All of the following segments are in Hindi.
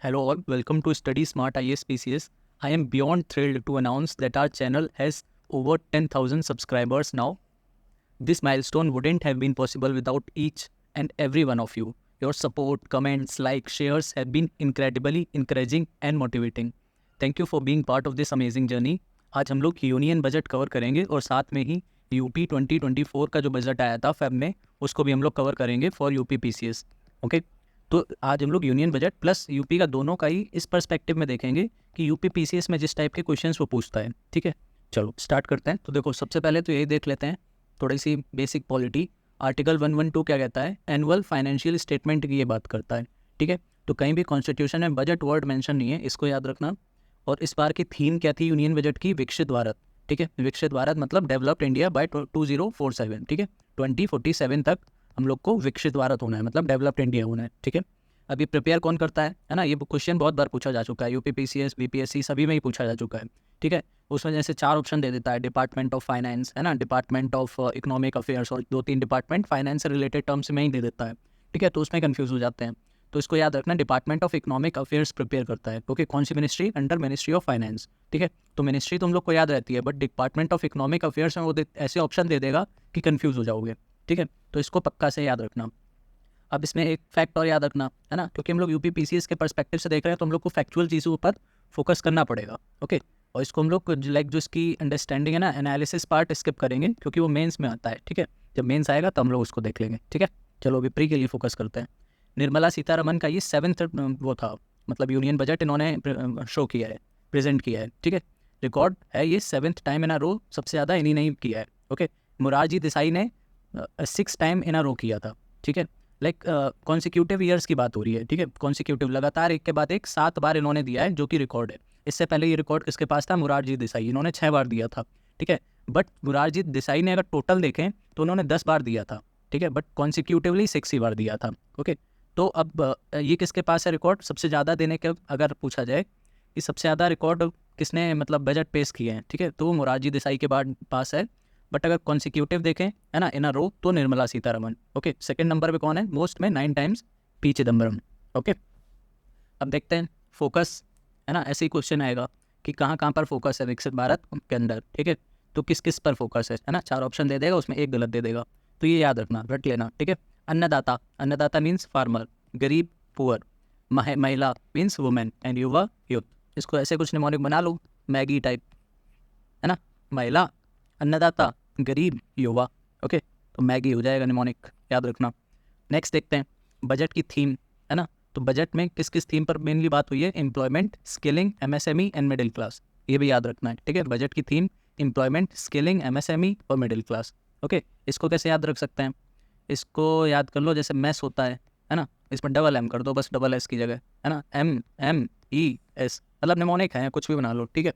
Hello all, welcome to Study Smart IAS PCS. I am beyond thrilled to announce that our channel has over 10,000 subscribers now. This milestone wouldn't have been possible without each and every one of you. Your support, comments, likes, shares have been incredibly encouraging and motivating. Thank you for being part of this amazing journey. आज हम लोग यूनियन बजट कवर करेंगे और साथ में ही यूपी 2024 का जो बजट आया था फेब में उसको भी हम लोग कवर करेंगे फॉर यूपी पीसीएस. ओके, तो आज हम लोग यूनियन बजट प्लस यूपी का दोनों का ही इस पर्सपेक्टिव में देखेंगे कि यूपी पीसीएस में जिस टाइप के क्वेश्चंस वो पूछता है. ठीक है, चलो स्टार्ट करते हैं. तो देखो, सबसे पहले तो यही देख लेते हैं थोड़ी सी बेसिक पॉलिटी. आर्टिकल 112 क्या कहता है? एनुअल फाइनेंशियल स्टेटमेंट की ये बात करता है. ठीक है, तो कहीं भी कॉन्स्टिट्यूशन में बजट वर्ड मेंशन नहीं है, इसको याद रखना. और इस बार की थीम क्या थी यूनियन बजट की? विकसित भारत. ठीक है, विकसित भारत मतलब डेवलप्ड इंडिया बाय 2047. ठीक है, 2047 तक हम लोग को विकसित भारत होना है, मतलब डेवलप्ड इंडिया होना है. ठीक है, अभी प्रिपेयर कौन करता है ना? ये क्वेश्चन बहुत बार पूछा जा चुका है, यूपी पीसीएस, बीपीएससी सभी में ही पूछा जा चुका है. ठीक है, उसमें जैसे 4 ऑप्शन दे देता है, डिपार्टमेंट ऑफ फाइनेंस है ना, डिपार्टमेंट ऑफ इकोनॉमिक अफेयर्स, और 2-3 डिपार्टमेंट फाइनेंस से रिलेटेड टर्म्स में ही दे देता है. ठीक है, तो उसमें कन्फ्यूज हो जाते हैं. तो इसको याद रखना, department of economic affairs prepare करता है. ओके, कौन सी ministry? Under ministry of finance. ठीक है, तो मिनिस्ट्री तुम लोग को याद रहती है, but department of economic affairs में वो ऐसे ऑप्शन दे देगा कि कन्फ्यूज हो जाओगे. ठीक है, तो इसको पक्का से याद रखना. अब इसमें एक फैक्ट और याद रखना है ना, क्योंकि हम लोग यूपी पीसीएस के पर्सपेक्टिव से देख रहे हैं तो हम लोग को फैक्चुअल चीज़ों पर फोकस करना पड़ेगा. ओके, और इसको हम लोग लाइक जो इसकी अंडरस्टैंडिंग है ना, एनालिसिस पार्ट स्किप करेंगे क्योंकि वो मेंस में आता है. ठीक है, जब मेंस आएगा तो हम लोग उसको देख लेंगे. ठीक है, चलो अभी प्री के लिए फोकस करते हैं. निर्मला सीतारमन का ये 7th वो था, मतलब यूनियन बजट इन्होंने शो किया है, प्रेजेंट किया है. ठीक है, रिकॉर्ड है ये 7th टाइम इन अ रो, सबसे ज़्यादा इन्हीं ने किया है. ओके, मोरारजी देसाई ने 6 टाइम इन अ रो किया था. ठीक है, लाइक कॉन्सिक्यूटिव ईयर्स की बात हो रही है. ठीक है, कॉन्सिक्यूटिव लगातार एक के बाद एक 7 बार इन्होंने दिया है, जो कि रिकॉर्ड है. इससे पहले ये रिकॉर्ड किसके पास था? मोरारजी देसाई, इन्होंने 6 बार दिया था. ठीक है, बट मोरारजी देसाई ने अगर टोटल देखें तो उन्होंने 10 बार दिया था. ठीक है, बट कॉन्सिक्यूटिवली 6 ही बार दिया था. ओके, तो अब ये किसके पास है रिकॉर्ड सबसे ज़्यादा देने के? अगर पूछा जाए कि सबसे ज़्यादा रिकॉर्ड किसने मतलब बजट पेश किए हैं, ठीक है, तो मोरारजी देसाई के बाद पास है. बट अगर कॉन्सिक्यूटिव देखें है ना, इन अ रो, तो Nirmala Sitharaman. Okay, second number पे कौन है मोस्ट में? 9 टाइम्स पी चिदम्बरम. ओके, अब देखते हैं फोकस है ना, ऐसे ही क्वेश्चन आएगा कि कहाँ कहाँ पर फोकस है विकसित भारत के अंदर. ठीक है, तो किस किस पर फोकस है ना, 4 ऑप्शन दे देगा, उसमें एक गलत दे देगा, तो ये याद रखना, रट लेना. ठीक है, अन्नदाता, अन्नदाता मीन्स फार्मर, गरीब पुअर, महिला मीन्स वुमेन, एंड युवा यूथ. इसको ऐसे कुछ निमोनिक बना लो, मैगी टाइप है ना, महिला, अन्नदाता, गरीब, युवा. ओके, तो मैगी हो जाएगा निमोनिक, याद रखना. नेक्स्ट देखते हैं बजट की थीम है ना, तो बजट में किस किस थीम पर मेनली बात हुई है? Employment, skilling, MSME and middle class. ये भी याद रखना है. ठीक है, बजट की थीम एम्प्लॉयमेंट, स्किलिंग, एमएसएमई और मिडिल क्लास. ओके, इसको कैसे याद रख सकते हैं? इसको याद कर लो, जैसे मैस होता है ना, इसमें डबल एम कर दो, बस डबल एस की जगह है ना, MES, मतलब निमोनिक है, कुछ भी बना लो. ठीक है,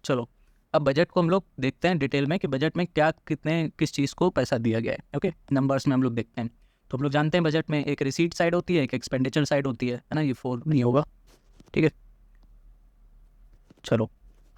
चलो अब बजट को हम लोग देखते हैं डिटेल में कि बजट में क्या कितने किस चीज़ को पैसा दिया गया है. ओके, नंबर्स में हम लोग देखते हैं. तो हम लोग जानते हैं बजट में एक रिसीट साइड होती है, एक एक्सपेंडिचर साइड होती है ना, ये 4 नहीं होगा. ठीक है, चलो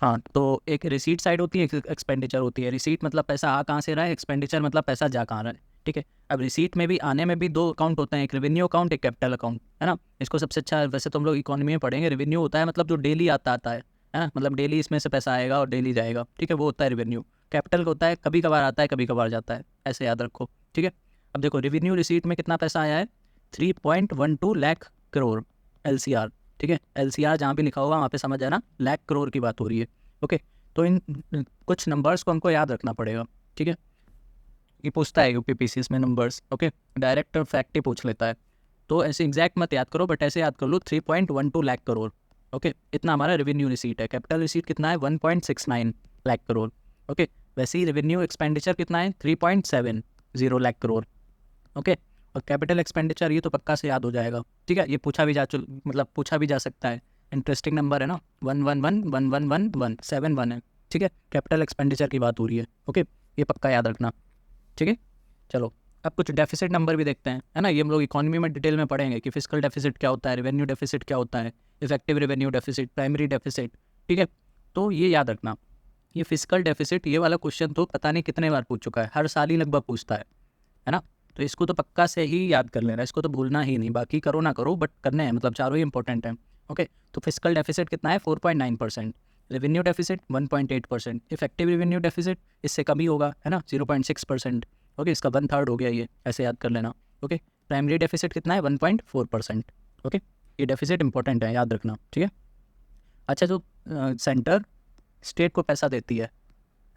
हाँ, तो एक रिसीट साइड होती है, एक एक्सपेंडिचर होती है. रिसीट मतलब पैसा आ कहाँ से रहा है, एक्सपेंडिचर मतलब पैसा जा कहाँ रहा है. ठीक है, अब रिसीट में भी आने में भी 2 अकाउंट होते हैं, एक रेवेन्यू अकाउंट, एक कैपिटल अकाउंट है ना. इसको सबसे अच्छा वैसे तो हम लोग इकोनॉमी में पढ़ेंगे, रेवेन्यू होता है मतलब जो डेली आता है ना, मतलब डेली इसमें से पैसा आएगा और डेली जाएगा. ठीक है, वो होता है रेवेन्यू. कैपिटल होता है कभी कभार आता है, कभी कभार जाता है, ऐसे याद रखो. ठीक है, अब देखो रेवेन्यू रिसीट में कितना पैसा आया है? 3.12 लाख करोड़ LCR. ठीक है, LCR जहाँ भी लिखा होगा वहाँ पे समझ आना लाख करोड़ की बात हो रही है. ओके, तो इन कुछ नंबर्स को हमको याद रखना पड़ेगा. ठीक है, ये पूछता है यूपी पीसीएस में नंबर्स. ओके, डायरेक्ट फैक्ट ही पूछ लेता है, तो ऐसे एग्जैक्ट मत याद करो, बट ऐसे याद कर लो 3.12 लाख करोड़. ओके, इतना हमारा रेवेन्यू रिसीट है. कैपिटल रिसीट कितना है? 1.69 लाख करोड़. ओके, वैसे ही रेवेन्यू एक्सपेंडिचर कितना है? 3.70 लाख करोड़. ओके, और कैपिटल एक्सपेंडिचर ये तो पक्का से याद हो जाएगा. ठीक है, ये पूछा भी मतलब पूछा भी जा सकता है. इंटरेस्टिंग नंबर है ना, 1111117 है. ठीक है, कैपिटल एक्सपेंडिचर की बात हो रही है. ओके, ये पक्का याद रखना. ठीक है, चलो अब कुछ डेफिसिट नंबर भी देखते हैं है ना. ये हम लोग इकोनॉमी में डिटेल में पढ़ेंगे कि फिजिकल डेफिसिट क्या होता है, रेवेन्यू डेफिसिट क्या होता है, effective revenue deficit, primary deficit. ठीक है, तो ये याद रखना. ये फिजिकल डेफिसिट, ये वाला क्वेश्चन तो पता नहीं कितने बार पूछ चुका है, हर साल ही लगभग पूछता है ना. तो तो इसको तो पक्का से ही याद कर लेना, इसको तो भूलना ही नहीं, बाकी करो ना करो बट करने हैं, मतलब चारों ही इंपॉर्टेंट हैं। ओके, तो फिस्कल डेफिसिट कितना है 4.9%, revenue deficit 1.8%, effective revenue deficit इससे कम ही होगा, है ना 0.6%। ओके, इसका 1/3 हो गया ये, ऐसे याद कर लेना। ओके, प्राइमरी डेफिसिट कितना है 1.4%। ओके, ये डेफिसिट इंपॉर्टेंट है, याद रखना, ठीक है। अच्छा, जो सेंटर स्टेट को पैसा देती है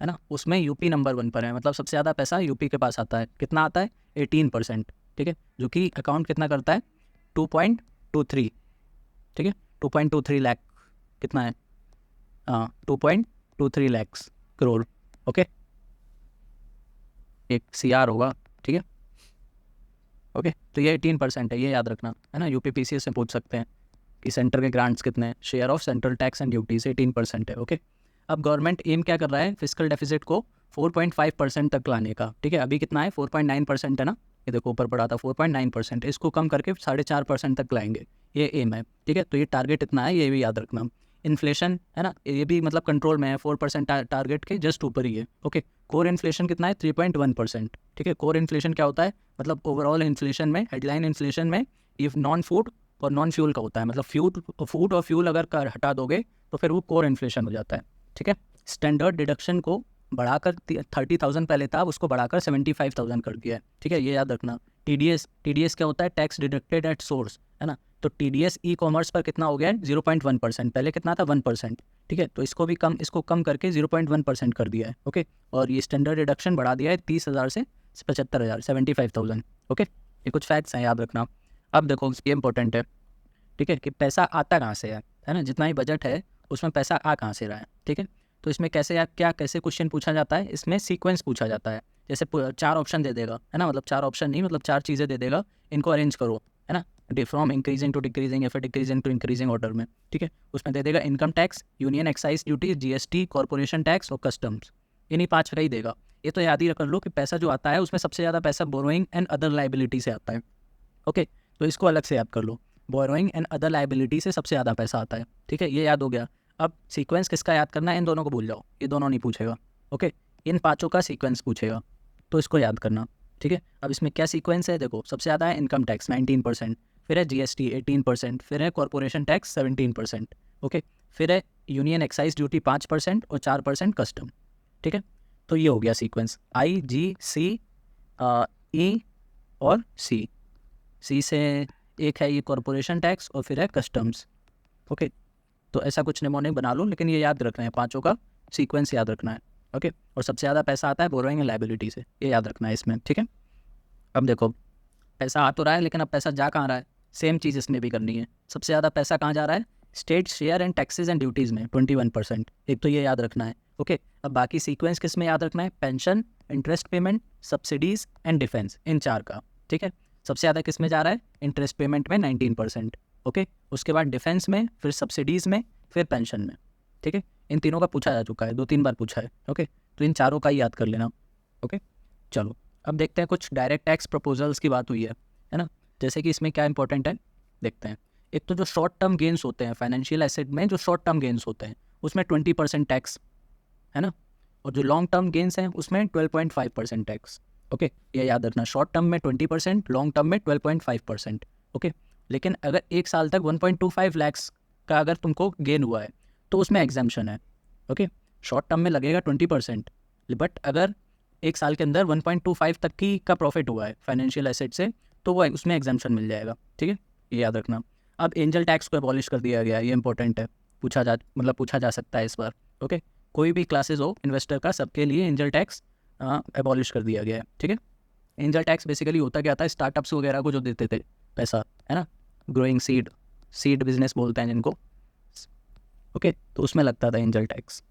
ना, उसमें यूपी नंबर 1 पर है, मतलब सबसे ज़्यादा पैसा यूपी के पास आता है। कितना आता है 18%, ठीक है, जो कि अकाउंट कितना करता है 2.23, ठीक है 2.23 लाख, कितना है 2.23 लैक्स करोड़। ओके, एक CR होगा, ठीक है। ओके, तो ये 18% है, ये याद रखना, है ना। UPPCS से पूछ सकते हैं कि सेंटर के ग्रांट्स कितने हैं, share of central tax and duties 18% है। ओके, अब गवर्नमेंट एम क्या कर रहा है फिस्कल डेफिसिट को 4.5% तक लाने का, ठीक है। अभी कितना है 4.9% है ना, ये देखो ऊपर पड़ा था 4.9%, इसको कम करके 4.5% तक लाएंगे, ये एम है, ठीक है। तो ये टारगेट इतना है, ये भी याद रखना। इन्फ्लेशन है ना, ये भी मतलब कंट्रोल में है, 4% टारगेट के जस्ट ऊपर ही है। ओके, कोर इन्फ्लेशन कितना है 3.1%, ठीक है। कोर इन्फ्लेशन क्या होता है, मतलब ओवरऑल इन्फ्लेशन में, हेडलाइन इन्फ्लेशन में इफ नॉन फूड और नॉन फ्यूल का होता है, मतलब फूड और फ्यूल अगर हटा दोगे तो फिर वो कोर इन्फ्लेशन हो जाता है, ठीक है। स्टैंडर्ड डिडक्शन को बढ़ाकर 30,000 पहले था, अब उसको बढ़ाकर 75,000 कर दिया है, ठीक है, ये याद रखना। TDS क्या होता है, टैक्स डिडक्टेड एट सोर्स, है ना। तो TDS ई कॉमर्स पर कितना हो गया है 0.1%, पहले कितना था 1%, ठीक है। तो इसको कम करके 0.1% कर दिया है। ओके, और ये स्टैंडर्ड डिडक्शन बढ़ा दिया है 30,000 से 75,000, 75,000। ओके, ये कुछ फैक्ट्स हैं, याद रखना। अब देखो ये इंपॉर्टेंट है, ठीक है, कि पैसा आता कहाँ से है ना, जितना ही बजट है उसमें पैसा आ कहाँ से रहा है, ठीक है। तो इसमें कैसे क्वेश्चन पूछा जाता है, इसमें सीक्वेंस पूछा जाता है। जैसे 4 ऑप्शन दे देगा, है ना, मतलब 4 ऑप्शन नहीं, मतलब 4 चीज़ें दे देगा, इनको अरेंज करो, है ना, फ्रॉम इंक्रीजिंग टू डिक्रीजिंग या फिर डिक्रीजिंग टू इंक्रीजिंग ऑर्डर में, ठीक है। उसमें दे देगा income tax, union excise duty, GST, corporation tax और कस्टम्स, इन्हीं 5 का ही देगा। ये तो याद ही रख लो कि पैसा जो आता है उसमें सबसे ज़्यादा पैसा बोरोइंग एंड अदर लाइबिलिटी से आता है। ओके, तो इसको अलग से याद कर लो, बोरोइंग एंड अदर लाइबिलिटी से सबसे ज़्यादा पैसा आता है, ठीक है, ये याद हो गया। अब सीक्वेंस किसका याद करना है, इन दोनों को भूल जाओ, ये दोनों नहीं पूछेगा। ओके, इन 5 का सीक्वेंस पूछेगा, तो इसको याद करना, ठीक है। अब इसमें क्या सीक्वेंस है, देखो सबसे ज़्यादा है इनकम टैक्स 19%, फिर है GST 18%, फिर है कॉर्पोरेशन टैक्स 17%। ओके, फिर है यूनियन एक्साइज ड्यूटी 5% और 4% कस्टम, ठीक है। तो ये हो गया सीक्वेंस IGC E और C से एक है ये कॉर्पोरेशन टैक्स और फिर है कस्टम्स। ओके, तो ऐसा कुछ निमोनिक बना लो, लेकिन ये याद रखना है, 5 का सीक्वेंस याद रखना है। ओके, और सबसे ज़्यादा पैसा आता है बोरोइंग एंड लायबिलिटी से, ये याद रखना है इसमें, ठीक है। अब देखो पैसा आ तो रहा है, लेकिन अब पैसा जा कहाँ रहा है, सेम चीज़ इसमें भी करनी है। सबसे ज़्यादा पैसा कहाँ जा रहा है, state share and taxes and duties में 21%, एक तो ये याद रखना है। ओके, अब बाकी सीक्वेंस किस में याद रखना है, pension, interest payment, subsidies and defence, इन 4 का, ठीक है। सबसे ज़्यादा किस में जा रहा है, इंटरेस्ट पेमेंट में 19%। ओके, उसके बाद डिफेंस में, फिर सब्सिडीज़ में, फिर पेंशन में, ठीक है। इन तीनों का पूछा जा चुका है, 2-3 बार पूछा है। ओके, तो इन 4 का ही याद कर लेना। ओके, चलो अब देखते हैं, कुछ डायरेक्ट टैक्स प्रपोजल्स की बात हुई है ना। जैसे कि इसमें क्या इंपॉर्टेंट है देखते हैं। एक तो जो शॉर्ट टर्म गेन्स होते हैं फाइनेंशियल एसेट में, जो शॉर्ट टर्म गेन्स होते हैं उसमें 20% टैक्स, है ना, और जो लॉन्ग टर्म गेन्स हैं उसमें 12.5% टैक्स। ओके, ये याद रखना, शॉर्ट टर्म में 20%, लॉन्ग टर्म में 12.5%। ओके, लेकिन अगर 1 साल तक 1.25 लाख का अगर तुमको गेन हुआ है तो उसमें एग्जाम्पशन है। ओके, शॉर्ट टर्म में लगेगा 20%, बट अगर 1 साल के अंदर 1.25 तक की का प्रॉफिट हुआ है फाइनेंशियल एसेट से, तो वो उसमें एग्जाम्पशन मिल जाएगा, ठीक है, ये याद रखना। अब एंजल टैक्स को अबॉलिश कर दिया गया, ये इंपॉर्टेंट है, पूछा जा सकता है इस बार। ओके, कोई भी क्लासेस हो इन्वेस्टर का, सबके लिए एंजल टैक्स अबॉलिश कर दिया गया है, ठीक है। एंजल टैक्स बेसिकली होता क्या था, स्टार्टअप्स वगैरह को जो देते थे पैसा, है ना, ग्रोइंग सीड बिजनेस बोलते हैं जिनको। ओके, तो उसमें लगता था एंजल टैक्स।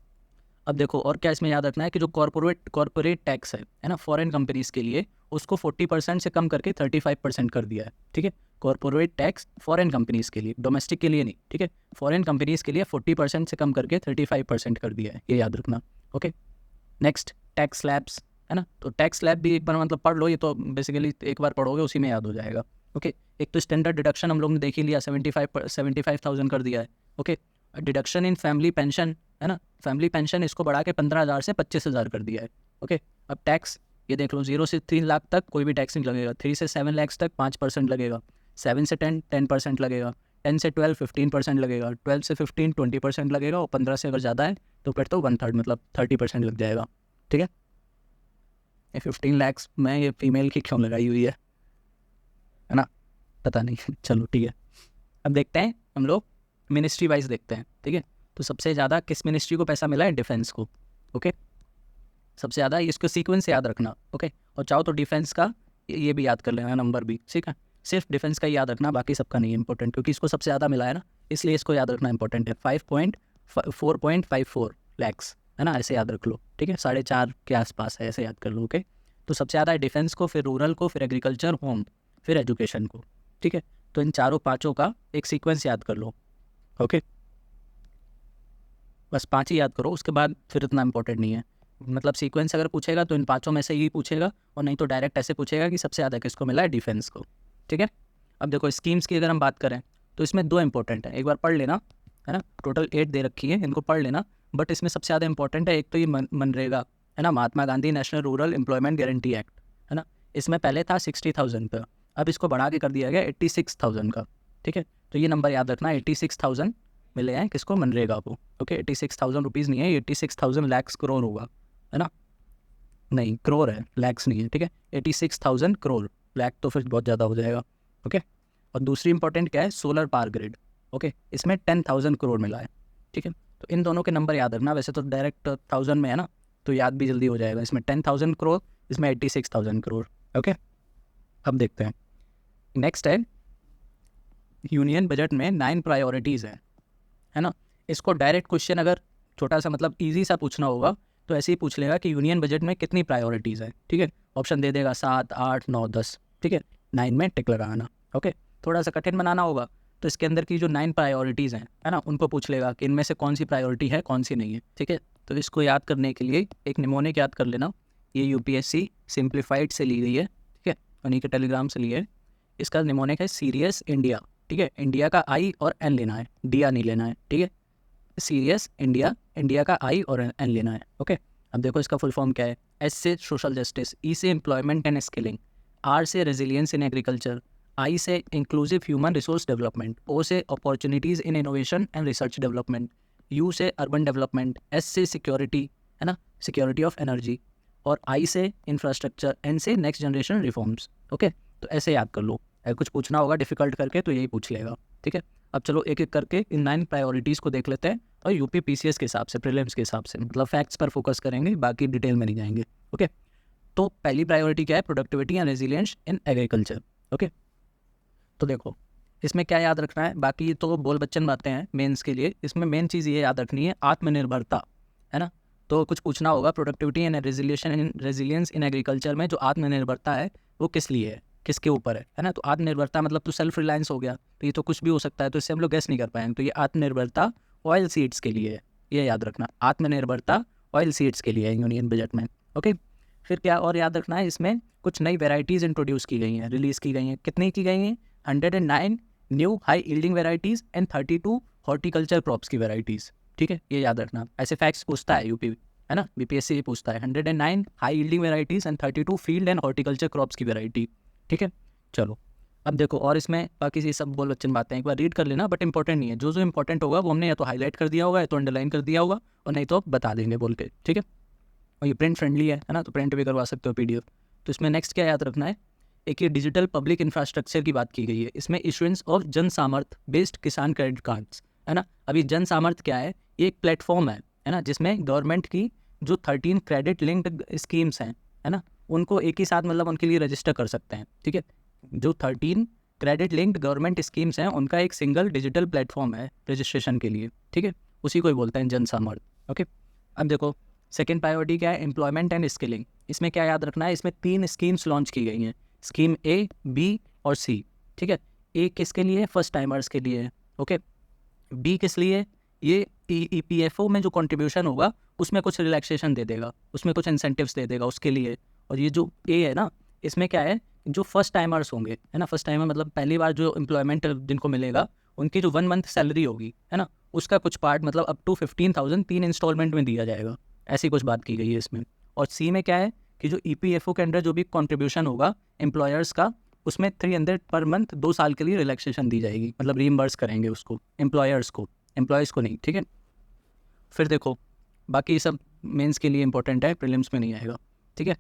अब देखो और क्या इसमें याद रखना है कि जो कॉर्पोरेट टैक्स है ना, फॉरेन कंपनीज के लिए, उसको 40% से कम करके 35% कर दिया है, ठीक है। कॉर्पोरेट टैक्स फॉरेन कंपनीज के लिए, डोमेस्टिक के लिए नहीं, ठीक है, फॉरेन कंपनीज के लिए 40% से कम करके 35% कर दिया है, ये याद रखना। ओके, नेक्स्ट टैक्स स्लैब्स, है ना, तो टैक्स स्लैब भी एक बार मतलब पढ़ लो, ये तो बेसिकली एक बार पढ़ोगे उसी में याद हो जाएगा। ओके, एक तो स्टैंडर्ड डिडक्शन हम लोग ने देख ही लिया, 75,000 कर दिया है। Okay, deduction in family pension, है ना, फैमिली पेंशन इसको बढ़ा के 15,000 से 25,000 कर दिया है। ओके, अब टैक्स ये देख लो 0 से 3 लाख तक कोई भी टैक्स नहीं लगेगा, 3 से 7 लाख तक 5% लगेगा, 7 से 10% लगेगा, 10 से 12 15% लगेगा, 12 से 15 20% लगेगा, और 15 से अगर ज़्यादा है तो फिर तो 1/3 मतलब 30% लग जाएगा। ठीक है, ये 15 लाख में ये फीमेल की क्यों लगाई हुई है ना, पता नहीं चलो ठीक है। अब देखते हैं हम लोग मिनिस्ट्री वाइज देखते हैं। ठीक है, तो सबसे ज़्यादा किस मिनिस्ट्री को पैसा मिला है? डिफेंस को। ओके, सबसे ज़्यादा इसको सीक्वेंस याद रखना। ओके, और चाहो तो डिफेंस का ये भी याद कर लेना नंबर भी। ठीक है, सिर्फ डिफेंस का ही याद रखना, बाकी सबका नहीं इंपॉर्टेंट, क्योंकि इसको सबसे ज़्यादा मिला है ना, इसलिए इसको याद रखना इंपॉर्टेंट है। 4.54 लैक्स है ना, ऐसे याद रख लो। ठीक है, 4.5 के आसपास है, ऐसे याद कर लो। ओके, तो सबसे ज़्यादा है डिफेंस को, फिर रूरल को, फिर एग्रीकल्चर, होम, फिर एजुकेशन को। ठीक है, तो इन चारों पाँचों का एक सीक्वेंस याद कर लो। ओके, बस 5 ही याद करो, उसके बाद फिर इतना इंपॉर्टेंट नहीं है। मतलब सीक्वेंस अगर पूछेगा तो इन पाँचों में से ही पूछेगा, और नहीं तो डायरेक्ट ऐसे पूछेगा कि सबसे ज़्यादा किसको मिला है? डिफेंस को। ठीक है, अब देखो स्कीम्स की अगर हम बात करें तो इसमें 2 इंपॉर्टेंट है, एक बार पढ़ लेना, है ना। टोटल 8 दे रखी है, इनको पढ़ लेना। बट इसमें सबसे ज़्यादा इंपॉर्टेंट है एक तो ये मनरेगा, है ना, Mahatma Gandhi national rural employment guarantee act, है ना। इसमें पहले था 60,000 का, अब इसको बढ़ा के कर दिया गया 86,000 का। ठीक है, तो ये नंबर याद रखना, 86,000 मिले हैं किसको? मनरेगा को। ओके, 86,000 रुपीज़ नहीं है, 86,000 लैक्स करोड़ होगा, है ना, नहीं करोड़ है, लैक्स नहीं है। ठीक है, 86,000 करोड़, लैक तो फिर बहुत ज़्यादा हो जाएगा। ओके, और दूसरी इंपॉर्टेंट क्या है? Solar power grid. ओके, इसमें 10,000 करोड़ मिला है। ठीक है, तो इन दोनों के नंबर याद रखना, वैसे तो डायरेक्ट 1000 में है ना, तो याद भी जल्दी हो जाएगा। इसमें 10,000 करोड़, इसमें 86,000 करोड़। ओके, अब देखते हैं नेक्स्ट है, यूनियन बजट में 9 प्रायोरिटीज़ हैं, है ना। इसको डायरेक्ट क्वेश्चन अगर छोटा सा मतलब इजी सा पूछना होगा तो ऐसे ही पूछ लेगा कि यूनियन बजट में कितनी प्रायोरिटीज़ हैं। ठीक है, ऑप्शन दे देगा 7 8 9 10। ठीक है, 9 में टिक लगाना। ओके, थोड़ा सा कठिन बनाना होगा तो इसके अंदर की जो 9 प्रायोरिटीज़ हैं, है ना, उनको पूछ लेगा कि इनमें से कौन सी प्रायोरिटी है, कौन सी नहीं है। ठीक है, तो इसको याद करने के लिए एक निमोनिक याद कर लेना, ये यूपीएससी सिंप्लीफाइड से ली गई है। ठीक है, उन्हीं के टेलीग्राम से लिए है। इसका निमोनिक है सीरियस इंडिया। ठीक है, इंडिया का आई और एन लेना है, डी नहीं लेना है। ठीक है, सीरियस इंडिया, इंडिया का आई और एन लेना है। ओके, अब देखो इसका फुल फॉर्म क्या है। एस से सोशल जस्टिस, ई से एम्प्लॉयमेंट एंड स्किलिंग, आर से रेजिलियंस इन एग्रीकल्चर, आई से इंक्लूसिव ह्यूमन रिसोर्स डेवलपमेंट, ओ से opportunities in innovation and research development, you से अर्बन डेवलपमेंट, एस से सिक्योरिटी, है ना, सिक्योरिटी ऑफ एनर्जी, और आई से इंफ्रास्ट्रक्चर, एन से नेक्स्ट जनरेशन रिफॉर्म्स। ओके, तो ऐसे याद कर लो, अगर कुछ पूछना होगा डिफिकल्ट करके तो यही पूछ लेगा। ठीक है, अब चलो एक एक करके इन 9 प्रायोरिटीज़ को देख लेते हैं, और यूपी पीसीएस के हिसाब से, प्रीलिम्स के हिसाब से, मतलब फैक्ट्स पर फोकस करेंगे, बाकी डिटेल में नहीं जाएंगे। ओके, तो पहली प्रायोरिटी क्या है? Productivity and resilience in agriculture. Okay, तो देखो इसमें क्या याद रखना है, बाकी तो बोल बच्चन बातें हैं मेंस के लिए, इसमें मेन चीज़ ये याद रखनी है, आत्मनिर्भरता, है ना। तो कुछ पूछना होगा, productivity and resilience in agriculture में जो आत्मनिर्भरता है वो किस लिए है, किसके ऊपर है ना। तो आत्मनिर्भरता मतलब तो सेल्फ रिलायंस हो गया, तो ये तो कुछ भी हो सकता है, तो इससे हम लोग गैस नहीं कर पाएंगे। तो ये आत्मनिर्भरता ऑयल सीड्स के लिए है, ये याद रखना, आत्मनिर्भरता ऑयल सीड्स के लिए है यूनियन बजट में। ओके, फिर क्या और याद रखना है, इसमें कुछ नई वेराइटीज़ इंट्रोड्यूस की गई हैं, रिलीज़ की गई हैं। कितनी की गई हैं? 109 new high yielding varieties and 32 horticulture crops की वेराइटीज़। ठीक है, ये याद रखना, ऐसे फैक्ट्स पूछता है यूपी, है ना, बीपीएससी ये पूछता है। 109 high yielding varieties and 32 field and horticulture crops की वेराइटी। ठीक है, चलो अब देखो, और इसमें बाकी से सब बोल बच्चन बातें एक बार रीड कर लेना, बट इंपॉर्टेंट नहीं है। जो जो इंपॉर्टेंट होगा वो हमने या तो हाईलाइट कर दिया होगा, या तो अंडरलाइन कर दिया होगा, और नहीं तो बता देंगे बोल के। ठीक है, और ये प्रिंट फ्रेंडली है ना, तो प्रिंट भी करवा सकते हो पीडीएफ। तो इसमें नेक्स्ट क्या याद रखना है, एक ये डिजिटल पब्लिक इंफ्रास्ट्रक्चर की बात की गई है। इसमें इशुएंस ऑफ जन सामर्थ बेस्ड किसान क्रेडिट कार्ड्स, है ना। अभी जन सामर्थ क्या है? ये एक प्लेटफॉर्म है ना, जिसमें गवर्नमेंट की जो 13 क्रेडिट लिंक्ड स्कीम्स हैं, है ना, उनको एक ही साथ मतलब उनके लिए रजिस्टर कर सकते हैं। ठीक है, जो 13 क्रेडिट लिंक्ड गवर्नमेंट स्कीम्स हैं उनका एक सिंगल डिजिटल प्लेटफॉर्म है रजिस्ट्रेशन के लिए। ठीक है, उसी को ही बोलते हैं जन सामर्थ। ओके, अब देखो सेकेंड प्रायोरिटी क्या है? Employment and skilling. इसमें क्या याद रखना है? इसमें 3 स्कीम्स लॉन्च की गई हैं, स्कीम ए, बी और सी। ठीक है, ए किसके लिए? फर्स्ट टाइमर्स के लिए। ओके, बी किस लिए? ये ईपीएफओ में जो कंट्रीब्यूशन होगा उसमें कुछ रिलैक्सेशन दे देगा, उसमें कुछ इंसेंटिव्स दे देगा उसके लिए। और ये जो ए है ना, इसमें क्या है, जो फर्स्ट टाइमर्स होंगे, है ना, फर्स्ट टाइमर मतलब पहली बार जो एम्प्लॉयमेंट जिनको मिलेगा उनकी जो 1 मंथ सैलरी होगी, है ना, उसका कुछ पार्ट मतलब अप टू 15,000 3 इंस्टॉलमेंट में दिया जाएगा, ऐसी कुछ बात की गई है इसमें। और सी में क्या है कि जो EPFO के अंडर जो भी कॉन्ट्रीब्यूशन होगा एम्प्लॉयर्स का, उसमें 300 पर मंथ 2 साल के लिए रिलैक्सेशन दी जाएगी, मतलब रीइम्बर्स करेंगे उसको एम्प्लॉयर्स को, एम्प्लॉयज़ को नहीं, ठीक है। फिर देखो बाकी सब मेंस के लिए इंपॉर्टेंट है, प्रीलिम्स में नहीं आएगा, ठीक है।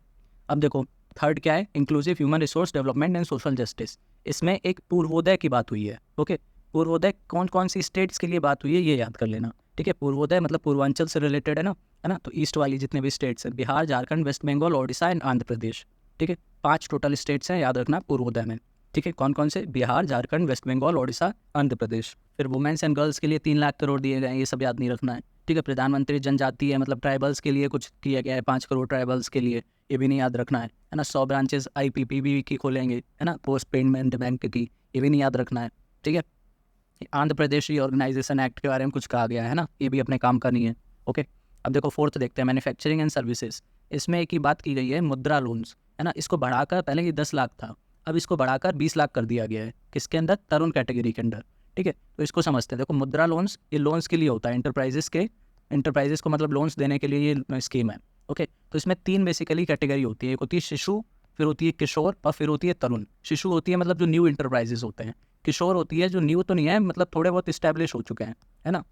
अब देखो थर्ड क्या है, inclusive human resource development and social justice. इसमें एक पूर्वोदय की बात हुई है, ओके। पूर्वोदय कौन कौन सी स्टेट्स के लिए बात हुई है ये याद कर लेना, ठीक है। पूर्वोदय मतलब पूर्वांचल से रिलेटेड है ना, तो ईस्ट वाली जितने भी स्टेट्स हैं, बिहार, झारखंड, वेस्ट बंगाल, ओडिशा एंड आंध्र प्रदेश, ठीक है। 5 टोटल स्टेट्स हैं, याद रखना पूर्वोदय में, ठीक है। कौन कौन से, बिहार, झारखंड, वेस्ट बंगाल, ओडिशा, आंध्र प्रदेश। फिर वुमेन्स एंड गर्ल्स के लिए 3 लाख करोड़ दिए गए हैं, ये सब याद नहीं रखना है, ठीक है। प्रधानमंत्री जनजातीय मतलब ट्राइबल्स के लिए कुछ किया गया है, 5 करोड़ ट्राइबल्स के लिए, ये भी नहीं याद रखना है ना। 100 ब्रांचेस IPPB की खोलेंगे, है ना, पोस्ट पेमेंट बैंक की, ये भी नहीं याद रखना है, ठीक है। आंध्र प्रदेश रीऑर्गेनाइजेशन एक्ट के बारे में कुछ कहा गया है ना, ये भी अपने काम का नहीं है, ओके। अब देखो फोर्थ देखते हैं, मैन्युफैक्चरिंग एंड सर्विसेज। इसमें एक ही बात की गई है, मुद्रा लोन्स, है ना, इसको बढ़ाकर, पहले ये 10 लाख था, अब इसको बढ़ाकर 20 लाख कर दिया गया है, किसके अंदर, तरुण कैटेगरी के अंदर, ठीक है। तो इसको समझते हैं, देखो मुद्रा लोन्स, ये लोन्स के लिए होता है, इंटरप्राइजेस को मतलब लोन्स देने के लिए ये स्कीम है, ओके। तो इसमें 3 बेसिकली कैटेगरी होती है, एक होती है शिशु, फिर होती है किशोर और फिर होती है तरुण। शिशु होती है मतलब जो न्यू इंटरप्राइजेस होते हैं, किशोर होती है जो न्यू तो नहीं है, मतलब थोड़े बहुत इस्टेब्लिश हो चुके हैं, है ना।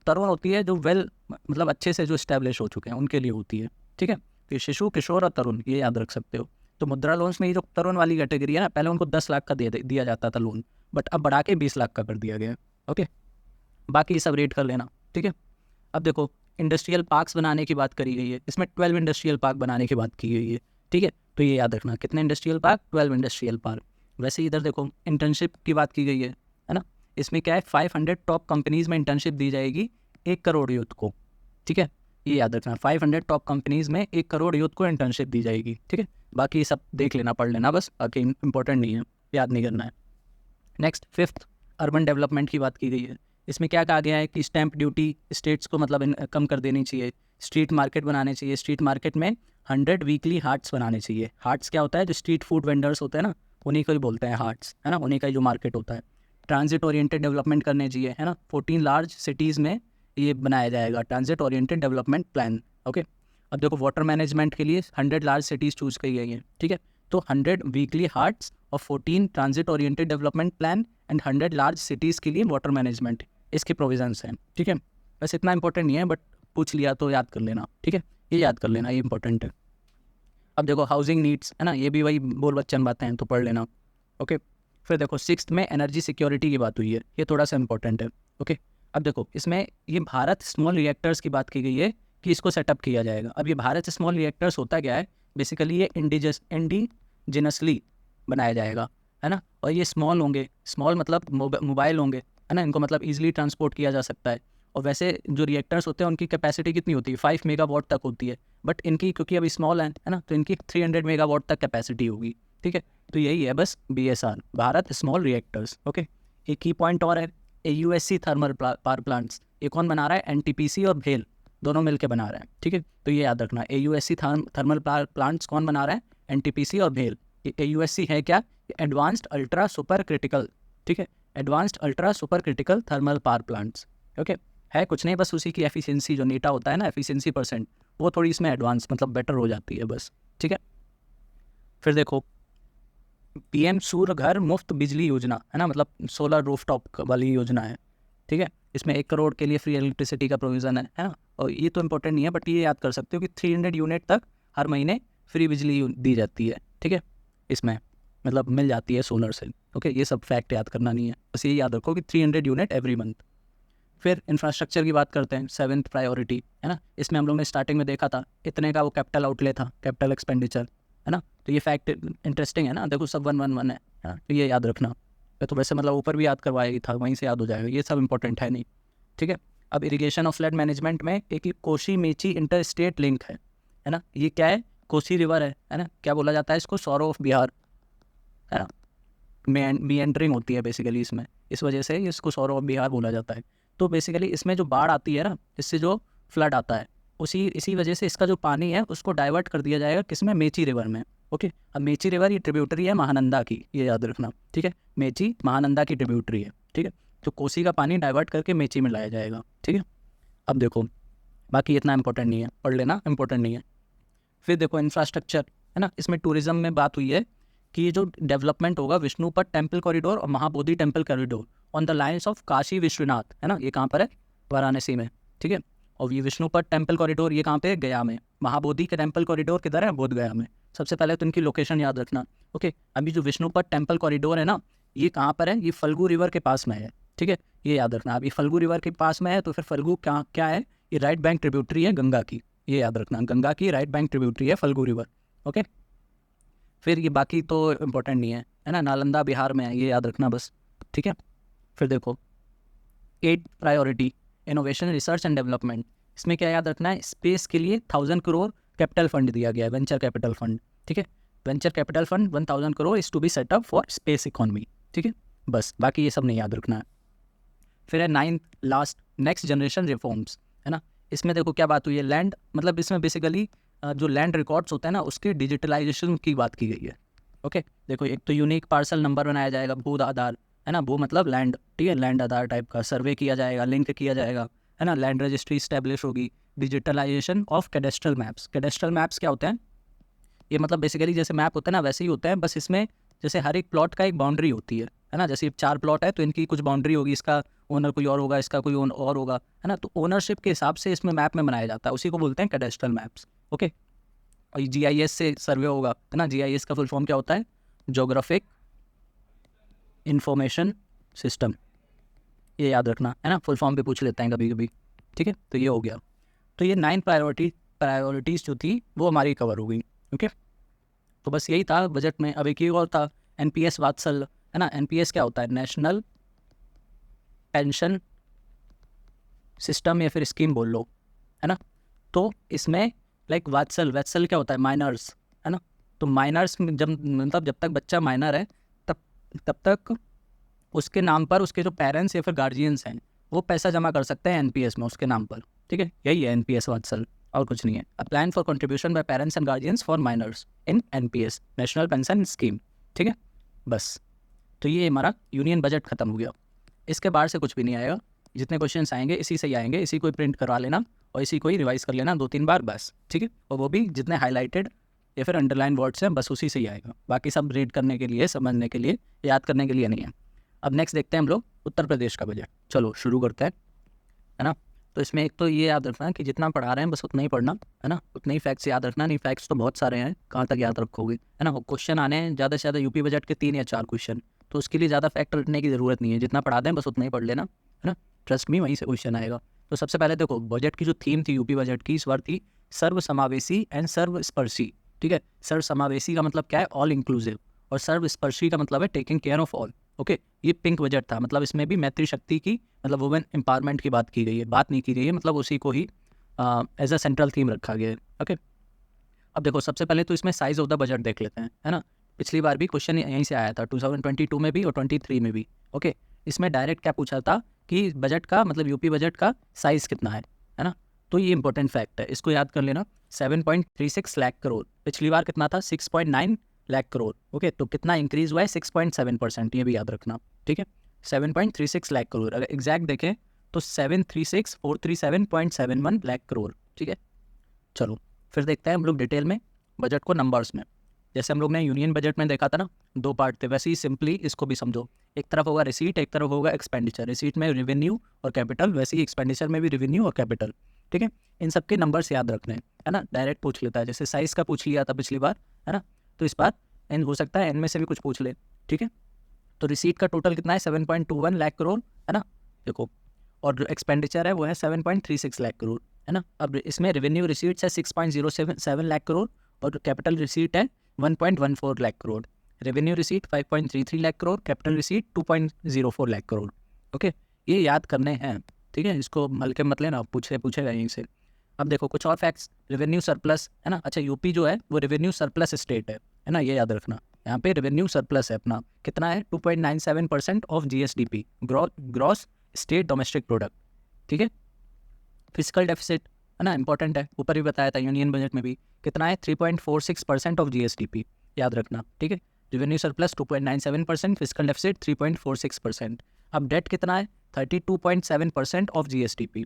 तरुण होती है जो मतलब अच्छे से जो इस्टेब्लिश हो चुके हैं उनके लिए होती है, ठीक है। तो ये शिशु, किशोर और तरुण, ये याद रख सकते हो। तो मुद्रा लोन्स में ये जो तरुण वाली कैटेगरी है ना, पहले उनको 10 लाख का दिया जाता था लोन, बट अब बढ़ा के 20 लाख का कर दिया गया, ओके। बाकी सब रेट कर लेना, ठीक है। अब देखो इंडस्ट्रियल पार्क्स बनाने की बात करी गई है, इसमें 12 इंडस्ट्रियल पार्क बनाने की बात की गई है, ठीक है। तो ये याद रखना, कितने इंडस्ट्रियल पार्क, 12 इंडस्ट्रियल पार्क। वैसे इधर देखो इंटर्नशिप की बात की गई है ना। इसमें क्या है, 500 टॉप कंपनीज में इंटर्नशिप दी जाएगी 1 करोड़ यूथ को, ठीक है। ये याद रखना, 500 टॉप कंपनीज में 1 करोड़ यूथ को इंटर्नशिप दी जाएगी, ठीक है। बाकी सब देख लेना, पढ़ लेना बस, बाकी इंपॉर्टेंट नहीं है, याद नहीं करना है। नेक्स्ट 5th, अर्बन डेवलपमेंट की बात की गई है। इसमें क्या कहा गया है कि स्टैंप ड्यूटी स्टेट्स को मतलब कम कर देनी चाहिए, स्ट्रीट मार्केट बनाने चाहिए, स्ट्रीट मार्केट में 100 वीकली हार्ट्स बनाने चाहिए। हार्ट्स क्या होता है, जो स्ट्रीट फूड वेंडर्स होते हैं ना, उन्हीं को ही बोलते हैं हार्ट्स, है ना, उन्हीं का ही जो मार्केट होता है। ट्रांजिट ओरिएंटेड डेवलपमेंट करने चाहिए, है ना। 14 लार्ज सिटीज़ में ये बनाया जाएगा transit oriented development plan, okay. अब देखो वाटर मैनेजमेंट के लिए 100 लार्ज सिटीज़ चूज की गई हैं, ठीक है। तो 100 वीकली हार्ट्स और 14 transit oriented development plan and 100 large cities के लिए वाटर मैनेजमेंट, इसके प्रोविजंस हैं, ठीक है। वैसे इतना इंपॉर्टेंट नहीं है, बट पूछ लिया तो याद कर लेना, ठीक है, ये याद कर लेना, ये इंपॉर्टेंट है। अब देखो हाउसिंग नीड्स, है ना, ये भी वही बोल बच्चन बातें हैं, तो पढ़ लेना, ओके। फिर देखो 6th में एनर्जी सिक्योरिटी की बात हुई है, ये थोड़ा सा इंपॉर्टेंट है, ओके। अब देखो इसमें ये भारत स्मॉल रिएक्टर्स की बात की गई है कि इसको सेटअप किया जाएगा। अब ये भारत स्मॉल रिएक्टर्स होता क्या है, बेसिकली ये इंडिजिनसली बनाया जाएगा, है ना। और ये स्मॉल होंगे, स्मॉल मतलब मोबाइल होंगे, है ना, इनको मतलब ईजिली ट्रांसपोर्ट किया जा सकता है। और वैसे जो रिएक्टर्स होते हैं उनकी कैपेसिटी कितनी होती है, 5 मेगावाट तक होती है, बट इनकी क्योंकि अभी स्मॉल है ना, तो इनकी 300 मेगावाट तक कैपेसिटी होगी, ठीक है। तो यही है बस BSR, Bharat small reactors, okay. एक की पॉइंट और है, AUSC थर्मल पावर प्लांट्स, ये कौन बना रहा है, NTPC और भेल दोनों मिलकर बना रहे हैं, ठीक है। तो ये याद रखना, AUSC थर्मल पावर प्लांट्स कौन बना रहा है, NTPC और भेल। AUSC है क्या, एडवांस्ड अल्ट्रा सुपर क्रिटिकल, ठीक है, advanced ultra super critical thermal power plants, okay. है कुछ नहीं, बस उसी की एफिशिएंसी जो नीटा होता है ना, एफिशिएंसी % वो थोड़ी इसमें एडवांस मतलब बेटर हो जाती है बस, ठीक है। फिर देखो PM सूर्य घर मुफ्त बिजली योजना, है ना, मतलब सोलर रूफटॉप वाली योजना है, ठीक है। इसमें 1 करोड़ के लिए फ्री इलेक्ट्रिसिटी का प्रोविज़न है ना। और ये तो इंपॉर्टेंट नहीं है, बट ये याद कर सकते हो कि 300 यूनिट तक हर महीने फ्री बिजली दी जाती है, ठीक है। इसमें मतलब मिल जाती है सोलर से, ओके। ये सब फैक्ट याद करना नहीं है, बस ये याद रखो कि 300 यूनिट एवरी मंथ। फिर इंफ्रास्ट्रक्चर की बात करते हैं, 7th प्रायोरिटी, है ना। इसमें हम लोग ने स्टार्टिंग में देखा था इतने का वो कैपिटल आउटले था, कैपिटल एक्सपेंडिचर, है ना। तो ये फैक्ट इंटरेस्टिंग है ना, देखो सब 111 है ना, तो ये याद रखना। तो वैसे मतलब ऊपर भी याद करवाएगी था, वहीं से याद हो जाएगा, ये सब इंपॉर्टेंट है नहीं, ठीक है। अब इरिगेशन और फ्लड मैनेजमेंट में एक Kosi Mechi inter state link है ना। ये क्या है, कोसी रिवर है ना, क्या बोला जाता है इसको, सौरो ऑफ बिहार, है ना, मीएंडरिंग होती है बेसिकली इसमें, इस वजह से इसको सौरो ऑफ बिहार बोला जाता है। तो बेसिकली इसमें जो बाढ़ आती है ना, इससे जो फ्लड आता है, इसी वजह से इसका जो पानी है उसको डाइवर्ट कर दिया जाएगा किसमें, मेची रिवर में, ओके। अब मेची रिवर ये ट्रिब्यूटरी है महानंदा की, ये याद रखना, ठीक है। मेची महानंदा की ट्रिब्यूटरी है, ठीक है। तो कोसी का पानी डाइवर्ट करके मेची में लाया जाएगा, ठीक है। अब देखो बाकी इतना इंपॉर्टेंट नहीं है, पढ़ लेना, इंपॉर्टेंट नहीं है। फिर देखो इंफ्रास्ट्रक्चर, है ना, इसमें टूरिज्म में बात हुई है कि ये जो डेवलपमेंट होगा विष्णुपद टेम्पल कॉरिडोर और Mahabodhi temple corridor on the lines of Kashi Vishwanath, है ना, ये कहाँ पर है, वाराणसी में, ठीक है। और ये विष्णुपद टेम्पल कॉरिडोर ये कहाँ पे है, गया में। महाबोधि के टेम्पल कॉरिडोर किधर है, बोध गया में। सबसे पहले तो इनकी लोकेशन याद रखना, ओके। अभी जो विष्णुपद टेम्पल कॉरिडोर है ना, ये कहाँ पर है, ये फल्गु रिवर के पास में है, ठीक है, ये याद रखना। अभी फल्गु रिवर के पास में है तो फिर फल्गु क्या है, ये राइट बैंक ट्रिब्यूटरी है गंगा की, ये याद रखना, गंगा की राइट बैंक ट्रिब्यूटरी है फल्गु रिवर, ओके। फिर ये बाकी तो इम्पोर्टेंट नहीं है ना, नालंदा बिहार में है, ये याद रखना बस, ठीक है। फिर देखो 8 priority innovation research and development, इसमें क्या याद रखना है, स्पेस के लिए 1000 करोड़ कैपिटल फंड दिया गया है, वेंचर कैपिटल फंड, ठीक है। Venture capital fund 1000 crore is to be set up for space economy, ठीक है, बस बाकी ये सब नहीं याद रखना है। फिर है 9th last next generation reforms, है ना। इसमें देखो क्या बात हुई है, लैंड मतलब इसमें बेसिकली जो लैंड रिकॉर्ड्स होते हैं ना उसकी डिजिटलाइजेशन की बात की गई है, ओके। देखो एक तो यूनिक पार्सल नंबर बनाया जाएगा, भू आधार, है ना, भू मतलब लैंड, ठीक है, लैंड आधार टाइप का सर्वे किया जाएगा, लिंक किया जाएगा, है ना, लैंड रजिस्ट्री स्टैब्लिश होगी। Digitalization of cadastral maps, cadastral maps क्या होते हैं, ये मतलब बेसिकली जैसे मैप होता है ना वैसे ही होता है, बस इसमें जैसे हर एक प्लॉट का एक बाउंड्री होती है ना, जैसे 4 प्लॉट है तो इनकी कुछ बाउंड्री होगी, इसका ओनर कोई और होगा, इसका कोई और होगा, है ना, तो ओनरशिप के हिसाब से इसमें मैप में बनाया जाता है, उसी को बोलते हैं कैडेस्ट्रल मैप्स, ओके। और GIS से सर्वे होगा, है ना, GIS का फुल फॉर्म क्या होता है, जोग्राफिक इंफॉर्मेशन सिस्टम, ये याद रखना, है ना, फुल फॉर्म भी पूछ लेते हैं कभी कभी, ठीक है। तो ये हो गया, तो ये 9 प्रायोरिटीज़ जो थी वो हमारी कवर हो गई, ओके। तो बस यही था बजट में। अब एक ही और था NPS वात्सल, है ना, NPS क्या होता है, नेशनल पेंशन सिस्टम या फिर स्कीम बोल लो, है ना। तो इसमें लाइक वात्सल क्या होता है, माइनर्स, है ना। तो माइनर्स जब मतलब जब तक बच्चा माइनर है तब तक उसके नाम पर उसके जो पेरेंट्स या फिर गार्जियंस हैं वो पैसा जमा कर सकते हैं NPS में उसके नाम पर, ठीक है, यही है NPS वात्सल और कुछ नहीं है। A plan for contribution by parents and guardians for minors in NPS national pension scheme, ठीक है, बस। तो ये हमारा यूनियन बजट खत्म हो गया, इसके बाहर से कुछ भी नहीं आएगा, जितने क्वेश्चंस आएंगे इसी से ही आएंगे, इसी को प्रिंट करवा लेना और इसी को ही रिवाइज कर लेना 2-3 बार बस, ठीक है, और वो भी जितने हाईलाइटेड या फिर अंडरलाइन वर्ड्स हैं बस उसी से ही आएगा, बाकी सब रीड करने के लिए, समझने के लिए, याद करने के लिए नहीं है। अब नेक्स्ट देखते हैं हम लोग उत्तर प्रदेश का बजट, चलो शुरू करते हैं, है ना। तो इसमें एक तो ये याद रखना कि जितना पढ़ा रहे हैं बस उतना ही पढ़ना, है ना, उतने ही फैक्ट्स याद रखना, नहीं फैक्ट्स तो बहुत सारे हैं, कहाँ तक याद रखोगे, है ना। क्वेश्चन आने हैं ज़्यादा से ज़्यादा यूपी बजट के 3 या 4 क्वेश्चन, तो उसके लिए ज़्यादा फैक्ट रखने की ज़रूरत नहीं है, जितना पढ़ा दें बस उतना ही पढ़ लेना, है ना, ट्रस्ट मी वहीं से क्वेश्चन आएगा। तो सबसे पहले देखो बजट की जो थीम थी यूपी बजट की इस बार थी सर्वसमावेशी एंड सर्वस्पर्शी, ठीक है। सर्वसमावेशी का मतलब क्या है, ऑल इंक्लूसिव, और सर्वस्पर्शी का मतलब है taking care of all, okay. ये पिंक बजट था, मतलब इसमें भी मैत्री शक्ति की मतलब वुमेन एम्पावरमेंट की बात की गई है, बात नहीं की गई है, मतलब उसी को ही एज अ सेंट्रल थीम रखा गया है, ओके। अब देखो सबसे पहले तो इसमें साइज ऑफ द बजट देख लेते हैं, है ना। पिछली बार भी क्वेश्चन यहीं से आया था 2022 में भी और 23 में भी, ओके। इसमें डायरेक्ट क्या पूछा था कि बजट का मतलब यूपी बजट का साइज़ कितना है ना। तो ये इंपॉर्टेंट फैक्ट है, इसको याद कर लेना। 7.36 लाख करोड़, पिछली बार कितना था 6.9 लाख करोड़, ओके। तो कितना इंक्रीज हुआ है 6.7%, ये भी याद रखना, ठीक है। 7.36 लाख करोड़, अगर एग्जैक्ट देखें तो 736,437.71 लाख करोड़, ठीक है। चलो फिर देखते हैं हम लोग डिटेल में बजट को नंबर्स में। जैसे हम लोग ने यूनियन बजट में देखा था ना 2 पार्ट थे, वैसे ही सिंपली इसको भी समझो, एक तरफ होगा रिसीट, एक तरफ होगा एक्सपेंडिचर। रिसीट में रेवेन्यू और कैपिटल, वैसे ही एक्सपेंडिचर में भी रेवेन्यू और कैपिटल, ठीक है। इन सब के नंबर्स याद रखने हैं, है ना। डायरेक्ट पूछ लेता है, जैसे साइज़ का पूछ लिया था पिछली बार, है ना, तो इस बार एन हो सकता है एन में से भी कुछ पूछ ले, ठीक है। तो रिसीट का टोटल कितना है 7.21 लाख करोड़, है ना, देखो। और जो एक्सपेंडिचर है वो है 7.36 लाख करोड़, है ना। अब इसमें रेवेन्यू रिसीट्स है 6.07 लाख करोड़ और कैपिटल रिसीट है 1.14 lakh crore. Revenue receipt 5.33 lakh crore, capital receipt 2.04 lakh crore, okay. ये याद करने हैं, ठीक है, इसको हल्के मत लेना, पूछेगा यहीं से। अब देखो कुछ और फैक्ट्स, रेवेन्यू सरप्लस, है ना। अच्छा यूपी जो है वो रेवेन्यू सरप्लस स्टेट है ना, ये याद रखना। यहाँ पे रेवेन्यू सरप्लस है अपना, कितना है 2.97% of GSDP, gross state domestic product, ठीक है। फिजिकल डेफिसिट, है ना, इंपॉर्टेंट है, ऊपर भी बताया था यूनियन बजट में भी, कितना है 3.46% ऑफ GSDP, याद रखना, ठीक है। Revenue surplus 2.97%, physical deficit 3.46%। अब डेट कितना है 32.7% ऑफ GSDP,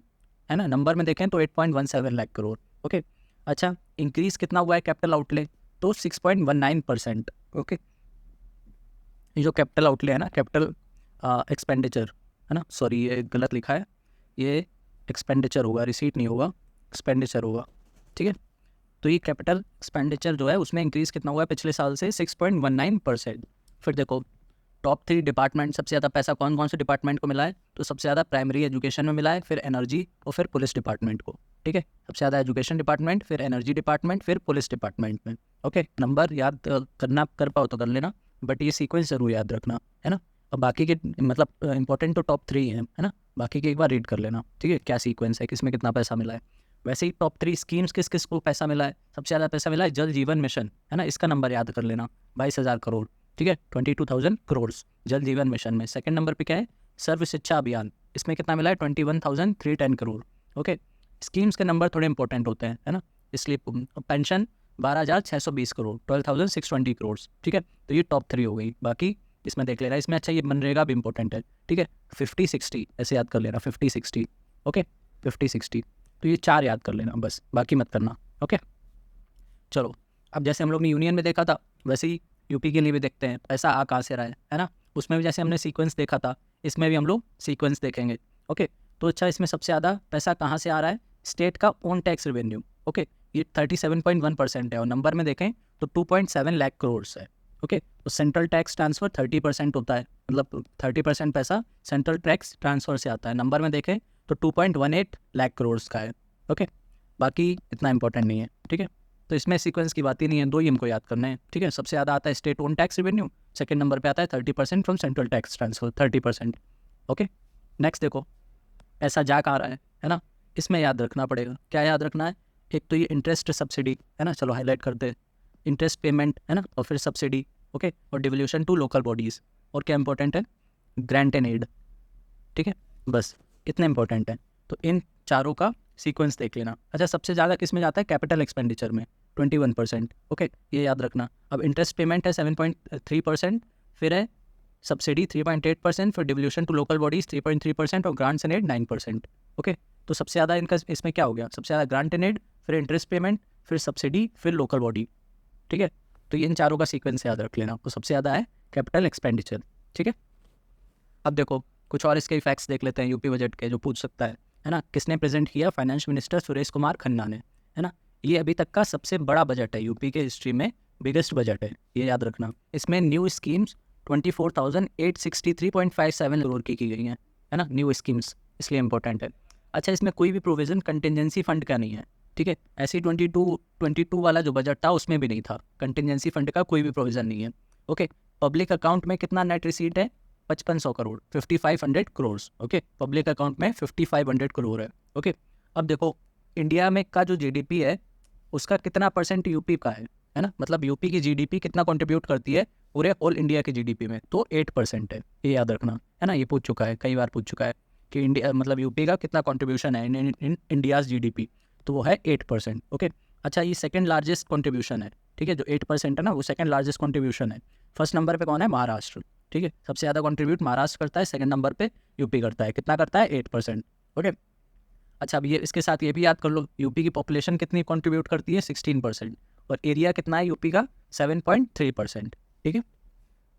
है ना। नंबर में देखें तो 8.17 लाख करोड़, ओके। अच्छा, इंक्रीज कितना हुआ है कैपिटल आउटले, तो 6.19%। ओके, ये जो कैपिटल आउटले है ना, कैपिटल एक्सपेंडिचर है ना, सॉरी ये गलत लिखा है, ये एक्सपेंडिचर होगा, रिसीट नहीं होगा, एक्सपेंडिचर होगा, ठीक है। तो ये कैपिटल एक्सपेंडिचर जो है उसमें इंक्रीज़ कितना हुआ है पिछले साल से, 6.19%। फिर देखो टॉप 3 डिपार्टमेंट, सबसे ज़्यादा पैसा कौन कौन से डिपार्टमेंट को मिला है, तो सबसे ज़्यादा प्राइमरी एजुकेशन में मिला है, फिर एनर्जी और फिर पुलिस डिपार्टमेंट को, ठीक है। सबसे ज़्यादा एजुकेशन डिपार्टमेंट, फिर एनर्जी डिपार्टमेंट, फिर पुलिस डिपार्टमेंट में। ओके, नंबर याद करना कर पाओ तो कर लेना, बट ये सीक्वेंस ज़रूर याद रखना, है ना। और बाकी के मतलब इंपॉर्टेंट तो टॉप 3 है ना, बाकी के एक बार रीड कर लेना, ठीक है, क्या सीक्वेंस है, किसमें कितना पैसा मिला है। वैसे ही टॉप 3 स्कीम्स किस किस को पैसा मिला है, सबसे ज़्यादा पैसा मिला है जल जीवन मिशन, है ना, इसका नंबर याद कर लेना, 22,000 करोड़, ठीक है, 22,000 करोड़ जल जीवन मिशन में। सेकंड नंबर पे क्या है, सर्व शिक्षा अभियान, इसमें कितना मिला है, 21,310 करोड़। ओके, स्कीम्स के नंबर थोड़े इंपॉर्टेंट होते हैं, है ना, इसलिए पेंशन 12,620 करोड़, 12,620 करोड़, ठीक है। तो ये टॉप 3 हो गई, बाकी इसमें देख लेना। इसमें अच्छा ये मनरेगा भी इंपॉर्टेंट है, ठीक है, 50-60 ऐसे याद कर लेना, 50-60। ओके, 50-60, तो ये 4 याद कर लेना बस, बाकी मत करना। ओके, चलो अब जैसे हम लोग ने यूनियन में देखा था वैसे ही यूपी के लिए भी देखते हैं, पैसा आ कहाँ से रहा है ना, उसमें भी जैसे हमने सीक्वेंस देखा था, इसमें भी हम लोग सीक्वेंस देखेंगे। ओके, तो अच्छा इसमें सबसे ज़्यादा पैसा कहाँ से आ रहा है, स्टेट का ओन टैक्स रेवेन्यू। ओके, ये 37.1% है, और नंबर में देखें तो 2.7 लाख करोड़ है। ओके, तो सेंट्रल टैक्स ट्रांसफ़र 30% होता है, मतलब 30% पैसा सेंट्रल टैक्स ट्रांसफ़र से आता है। नंबर में देखें तो 2.18 लाख करोड़ का है। ओके, बाकी इतना इंपॉर्टेंट नहीं है, ठीक है। तो इसमें सीक्वेंस की बात ही नहीं है, 2 ही हमको याद करना है, ठीक है। सबसे ज़्यादा आता है state own tax revenue, second number पे आता है 30% from central tax transfer, 30%। Okay, next देखो पैसा जा कहाँ रहा है ना, इसमें याद रखना पड़ेगा, क्या याद रखना है, एक तो ये इंटरेस्ट सब्सिडी है ना, चलो हाईलाइट करते हैं, इंटरेस्ट पेमेंट है ना, और फिर सब्सिडी। ओके, और डिवोल्यूशन टू लोकल बॉडीज़, और क्या इंपॉर्टेंट है, ग्रांट एंड एड, ठीक है, बस इतने इंपॉर्टेंट है। तो इन चारों का सीक्वेंस देख लेना। अच्छा, सबसे ज़्यादा किस में जाता है, कैपिटल एक्सपेंडिचर में 21%। ओके, ये याद रखना। अब इंटरेस्ट पेमेंट है 7.3%, फिर है सब्सिडी 3.8%, फिर डिवोल्यूशन टू लोकल बॉडीज़ 3.3%, और ग्रांट्स एंड एड 9%। ओके, तो सबसे ज़्यादा इनका इसमें क्या हो गया, सबसे ज़्यादा ग्रांट एंड एड, फिर इंटरेस्ट पेमेंट, फिर सब्सिडी, फिर लोकल बॉडी, ठीक है। तो ये इन चारों का सीक्वेंस याद रख लेना, तो सबसे ज़्यादा है कैपिटल एक्सपेंडिचर, ठीक है। अब देखो कुछ और इसके फैक्ट्स देख लेते हैं यूपी बजट के, जो पूछ सकता है ना, किसने प्रेजेंट किया, फाइनेंस मिनिस्टर सुरेश कुमार खन्ना ने, है ना। ये अभी तक का सबसे बड़ा बजट है यूपी के हिस्ट्री में, बिगेस्ट बजट है, ये याद रखना। इसमें न्यू स्कीम्स 24,863.57 करोड़ की गई हैं, है ना, न्यू स्कीम्स, इसलिए इंपॉर्टेंट है। अच्छा, इसमें कोई भी प्रोविज़न कंटिजेंसी फंड का नहीं है, ठीक है। ऐसे 22 वाला जो बजट था उसमें भी नहीं था, कंटिजेंसी फंड का कोई भी प्रोविज़न नहीं है। ओके, पब्लिक अकाउंट में कितना नेट रिसीट है, 5500 crore, 5500 crore. Okay, public account में 5500 करोड़ है। ओके, अब देखो इंडिया में का जो जीडीपी है उसका कितना परसेंट यूपी का है ना, मतलब यूपी की जीडीपी कितना कंट्रीब्यूट करती है पूरे ऑल इंडिया की जीडीपी में, तो 8% है, ये याद रखना, है ना। ये पूछ चुका है, कई बार पूछ चुका है कि इंडिया मतलब यूपी का कितना कंट्रीब्यूशन है इन इंडियाज़ जीडीपी, तो वो है 8%। ओके, अच्छा ये सेकंड लार्जेस्ट कंट्रीब्यूशन है, ठीक है, जो 8% है ना वो सेकंड लार्जेस्ट कंट्रीब्यूशन है। फर्स्ट नंबर पे कौन है, महाराष्ट्र, ठीक है, सबसे ज़्यादा कंट्रीब्यूट महाराष्ट्र करता है, सेकंड नंबर पे यूपी करता है, कितना करता है, 8%। ओके, अच्छा अब ये इसके साथ ये भी याद कर लो, यूपी की पॉपुलेशन कितनी कंट्रीब्यूट करती है, 16%, और एरिया कितना है यूपी का, 7.3%, ठीक है।